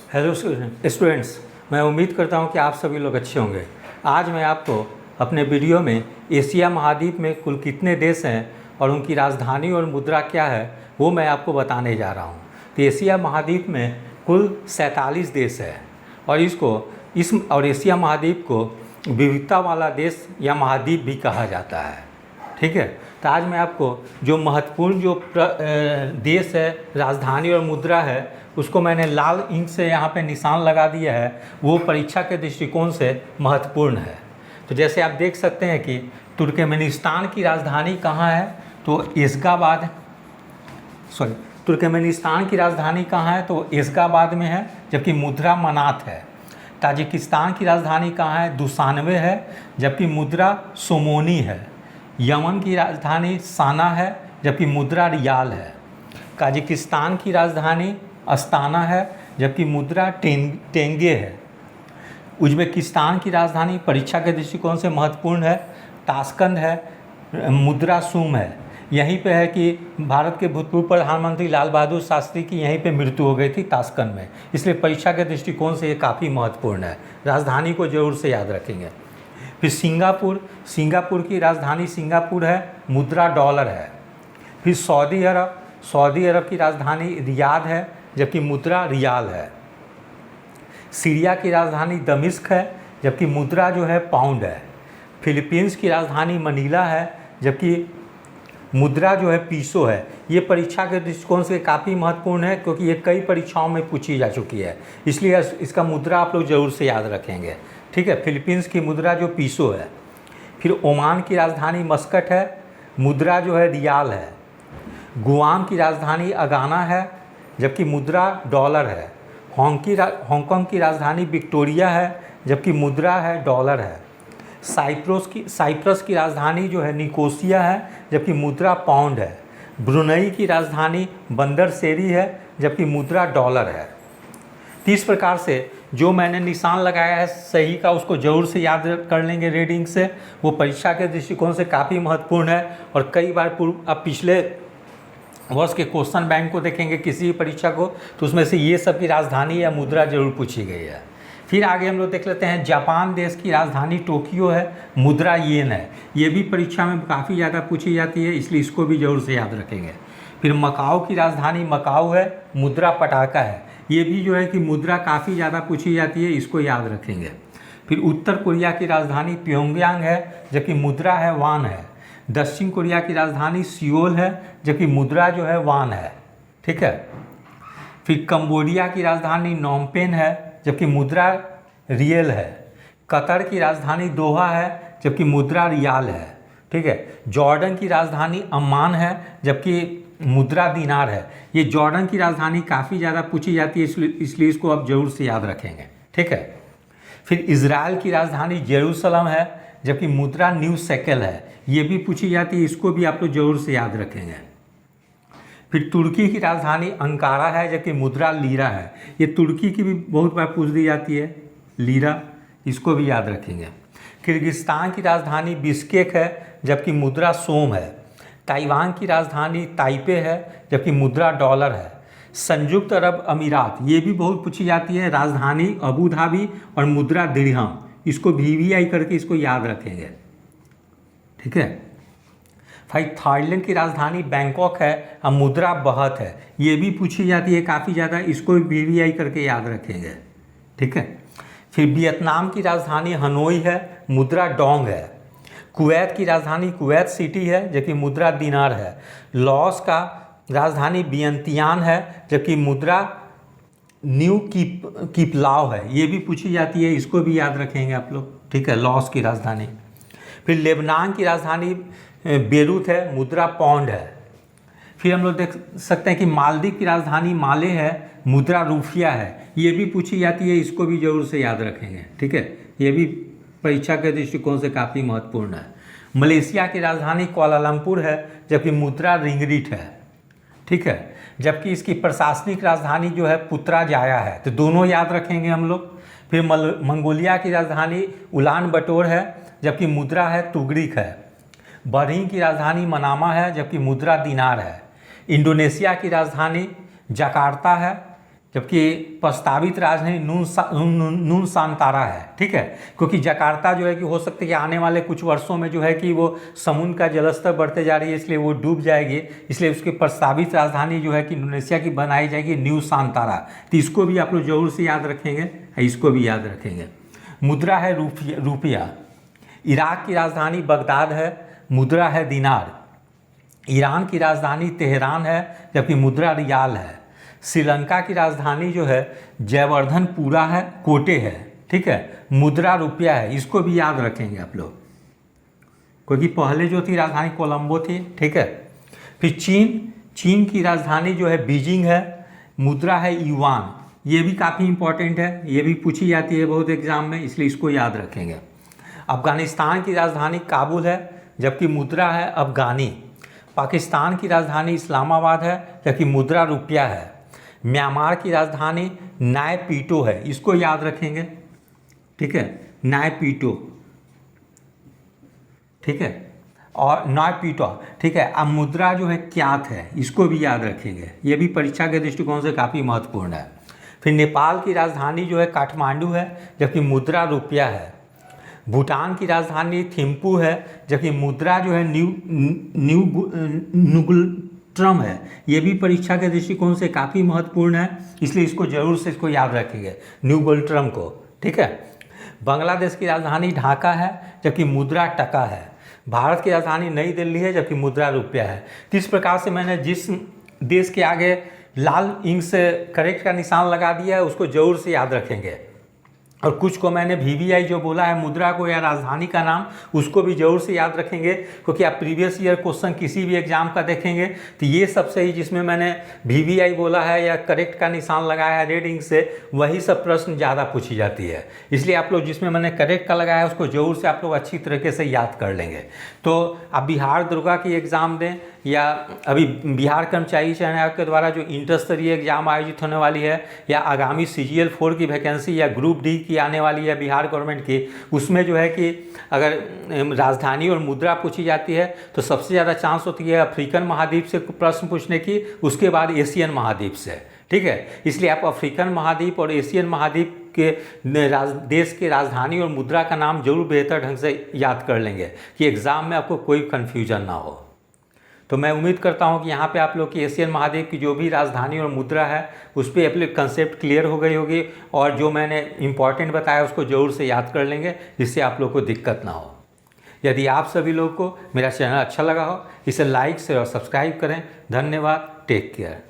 Hello students, मैं उम्मीद करता हूं कि आप सभी लोग अच्छे होंगे। आज मैं आपको अपने वीडियो में एशिया महाद्वीप में कुल कितने देश हैं और उनकी राजधानी और मुद्रा क्या है वो मैं आपको बताने जा रहा हूं। तो एशिया महाद्वीप में कुल 47 देश है और एशिया महाद्वीप को विविधता वाला देश या महाद्वीप भी कहा जाता है। ठीक है, तो आज मैं आपको जो महत्वपूर्ण देश है, राजधानी और मुद्रा है, उसको मैंने लाल इंक से यहाँ पे निशान लगा दिया है। वो परीक्षा के दृष्टिकोण से महत्वपूर्ण है। तो जैसे आप देख सकते हैं कि तुर्कमेनिस्तान की राजधानी कहाँ है, तो तुर्कमेनिस्तान की राजधानी कहाँ है, तो एशगाबाद में है, जबकि मुद्रा मनात है। ताजिकिस्तान की राजधानी कहाँ है, दुशानबे है, जबकि मुद्रा सोमोनी है। यमन की राजधानी साना है, जबकि मुद्रा रियाल है। काजाकिस्तान की राजधानी अस्ताना है, जबकि मुद्रा टेंगे है। उज्बेकिस्तान की राजधानी परीक्षा के दृष्टिकोण से महत्वपूर्ण है, ताशकंद है, मुद्रा सूम है। यहीं पे है कि भारत के भूतपूर्व प्रधानमंत्री लाल बहादुर शास्त्री की यहीं पे मृत्यु हो गई थी, ताशकंद में, इसलिए परीक्षा के दृष्टिकोण से ये काफ़ी महत्वपूर्ण है। राजधानी को जरूर से याद रखेंगे। फिर सिंगापुर की राजधानी सिंगापुर है, मुद्रा डॉलर है। फिर सऊदी अरब की राजधानी रियाद है, जबकि मुद्रा रियाल है। सीरिया की राजधानी दमिश्क है, जबकि मुद्रा जो है पाउंड है। फिलीपींस की राजधानी मनीला है, जबकि मुद्रा जो है पीसो है। ये परीक्षा के दृष्टिकोण से काफ़ी महत्वपूर्ण है, क्योंकि ये कई परीक्षाओं में पूछी जा चुकी है, इसलिए इसका मुद्रा आप लोग ज़रूर से याद रखेंगे। ठीक है, फिलीपींस की मुद्रा जो पीसो है। फिर ओमान की राजधानी मस्कट है, मुद्रा जो है रियाल है। गुआम की राजधानी अगाना है, जबकि मुद्रा डॉलर है। हांगकांग की राजधानी विक्टोरिया है, जबकि मुद्रा है डॉलर है। साइप्रस की राजधानी जो है निकोसिया है, जबकि मुद्रा पाउंड है। ब्रुनई की राजधानी बंदर शेरी है, जबकि मुद्रा डॉलर है। तो इस प्रकार से जो मैंने निशान लगाया है सही का, उसको ज़रूर से याद कर लेंगे रीडिंग से। वो परीक्षा के दृष्टिकोण से काफ़ी महत्वपूर्ण है और कई बार आप पिछले वर्ष के क्वेश्चन बैंक को देखेंगे किसी भी परीक्षा को, तो उसमें से ये सब की राजधानी या मुद्रा जरूर पूछी गई है। फिर आगे हम लोग देख लेते हैं, जापान देश की राजधानी टोक्यो है, मुद्रा येन है। ये भी परीक्षा में काफ़ी ज़्यादा पूछी जाती है, इसलिए इसको भी जरूर से याद रखेंगे। फिर मकाओ की राजधानी मकाओ है, मुद्रा पटाका है। ये भी जो है कि मुद्रा काफ़ी ज़्यादा पूछी जाती है, इसको याद रखेंगे। फिर उत्तर कोरिया की राजधानी प्योंगयांग है, जबकि मुद्रा है वान है। दक्षिण कोरिया की राजधानी सियोल है, जबकि मुद्रा जो है वान है। ठीक है। फिर कंबोडिया की राजधानी नोमपेन है, जबकि मुद्रा रियल है। कतर की राजधानी दोहा है, जबकि मुद्रा रियाल है। ठीक है। जॉर्डन की राजधानी अम्मान है, जबकि मुद्रा दिनार है। ये जॉर्डन की राजधानी काफ़ी ज़्यादा पूछी जाती है, इसलिए इसको आप जरूर से याद रखेंगे। ठीक है। फिर इज़राइल की राजधानी जेरूसलम है, जबकि मुद्रा न्यू शेकेल है। ये भी पूछी जाती है, इसको भी आप लोग जरूर से याद रखेंगे। फिर तुर्की की राजधानी अंकारा है, जबकि मुद्रा लीरा है। ये तुर्की की भी बहुत बार पूछ दी जाती है, लीरा, इसको भी याद रखेंगे। किर्गिस्तान की राजधानी बिश्केक है, जबकि मुद्रा सोम है। ताइवान की राजधानी ताइपे है, जबकि मुद्रा डॉलर है। संयुक्त अरब अमीरात, ये भी बहुत पूछी जाती है, राजधानी अबू धाबी और मुद्रा दिरहम। इसको VVI करके इसको याद रखेंगे। ठीक है। भाई थाईलैंड की राजधानी बैंकॉक है और मुद्रा बहत है। ये भी पूछी जाती है काफ़ी ज़्यादा, इसको VVI करके याद रखेंगे। ठीक है। फिर वियतनाम की राजधानी हनोई है, मुद्रा डोंग है। कुवैत की राजधानी कुवैत सिटी है, जबकि मुद्रा दिनार है। लाओस का राजधानी वियंतियान है, जबकि मुद्रा न्यू कीपलाव है। ये भी पूछी जाती है, इसको भी याद रखेंगे आप लोग। ठीक है, लाओस की राजधानी। फिर लेबनान की राजधानी बेरूत है, मुद्रा पाउंड है। फिर हम लोग देख सकते हैं कि मालदीव की राजधानी माले है, मुद्रा रूफिया है। ये भी पूछी जाती है, इसको भी जरूर से याद रखेंगे। ठीक है, ये भी परीक्षा के दृष्टिकोण से काफ़ी महत्वपूर्ण है। मलेशिया की राजधानी कुआलालंपुर है, जबकि मुद्रा रिंगरिट है। ठीक है। जबकि इसकी प्रशासनिक राजधानी जो है पुत्राजाया है, तो दोनों याद रखेंगे हम लोग। फिर मंगोलिया की राजधानी उलान बटोर है, जबकि मुद्रा है तुगरिक है। बहरीन की राजधानी मनामा है, जबकि मुद्रा दिनार है। इंडोनेशिया की राजधानी जकार्ता है, जबकि प्रस्तावित राजधानी नून सांतारा है, ठीक है, क्योंकि जकार्ता जो है कि हो सकता है कि आने वाले कुछ वर्षों में जो है कि वो समुद्र का जलस्तर बढ़ते जा रही है, इसलिए वो डूब जाएगी, इसलिए उसकी प्रस्तावित राजधानी जो है कि इंडोनेशिया की बनाई जाएगी न्यू सांतारा। तो इसको भी आप लोग जरूर से याद रखेंगे, इसको भी याद रखेंगे। मुद्रा है रुपया। इराक की राजधानी बगदाद है, मुद्रा है दिनार। ईरान की राजधानी तेहरान है, जबकि मुद्रा रियाल है। श्रीलंका की राजधानी जो है जयवर्धनपुरा है, कोटे है, ठीक है, मुद्रा रुपया है। इसको भी याद रखेंगे आप लोग, क्योंकि पहले जो थी राजधानी कोलंबो थी, ठीक है। फिर चीन की राजधानी जो है बीजिंग है, मुद्रा है युआन। ये भी काफ़ी इंपॉर्टेंट है, ये भी पूछी जाती है बहुत एग्जाम में, इसलिए इसको याद रखेंगे। अफगानिस्तान की राजधानी काबुल है, जबकि मुद्रा है अफगानी। पाकिस्तान की राजधानी इस्लामाबाद है, जबकि मुद्रा रुपया है। म्यांमार की राजधानी नायपीटो है, इसको याद रखेंगे, ठीक है, नायपीटो, ठीक है, और नायपीटो, ठीक है। अब मुद्रा जो है क्यात है, इसको भी याद रखेंगे, ये भी परीक्षा के दृष्टिकोण से काफ़ी महत्वपूर्ण है। फिर नेपाल की राजधानी जो है काठमांडू है, जबकि मुद्रा रुपया है। भूटान की राजधानी थिम्पू है, जबकि मुद्रा जो है नुगुलट्रम है। ये भी परीक्षा के दृष्टिकोण से काफ़ी महत्वपूर्ण है, इसलिए इसको जरूर से इसको याद रखेंगे, नुगुलट्रम को, ठीक है। बांग्लादेश की राजधानी ढाका है, जबकि मुद्रा टका है। भारत की राजधानी नई दिल्ली है, जबकि मुद्रा रुपया है। तो इस प्रकार से मैंने जिस देश के आगे लाल इंक से करेक्ट का निशान लगा दिया है उसको जरूर से याद रखेंगे, और कुछ को मैंने VVI जो बोला है मुद्रा को या राजधानी का नाम, उसको भी जरूर से याद रखेंगे, क्योंकि आप प्रीवियस ईयर क्वेश्चन किसी भी एग्जाम का देखेंगे तो ये सबसे ही जिसमें मैंने VVI बोला है या करेक्ट का निशान लगाया है रेड इंक से, वही सब प्रश्न ज़्यादा पूछी जाती है। इसलिए आप लोग जिसमें मैंने करेक्ट का लगाया है उसको जरूर से आप लोग अच्छी तरीके से याद कर लेंगे। तो आप बिहार दुर्गा की एग्ज़ाम दें, या अभी बिहार कर्मचारी चयन आयोग के द्वारा जो इंटर स्तरीय एग्जाम आयोजित होने वाली है, या आगामी CGL 4 की वैकेंसी या ग्रुप डी की आने वाली है बिहार गवर्नमेंट की, उसमें जो है कि अगर राजधानी और मुद्रा पूछी जाती है तो सबसे ज़्यादा चांस होती है अफ्रीकन महाद्वीप से प्रश्न पूछने की, उसके बाद एशियन महाद्वीप से, ठीक है। इसलिए आप अफ्रीकन महाद्वीप और एशियन महाद्वीप के देश के राजधानी और मुद्रा का नाम जरूर बेहतर ढंग से याद कर लेंगे कि एग्ज़ाम में आपको कोई कन्फ्यूजन ना हो। तो मैं उम्मीद करता हूं कि यहाँ पे आप लोग की एशियन महाद्वीप की जो भी राजधानी और मुद्रा है उस पर आप लोग कंसेप्ट क्लियर हो गई होगी, और जो मैंने इंपॉर्टेंट बताया उसको ज़रूर से याद कर लेंगे, जिससे आप लोग को दिक्कत ना हो। यदि आप सभी लोग को मेरा चैनल अच्छा लगा हो, इसे लाइक से और सब्सक्राइब करें। धन्यवाद, टेक केयर।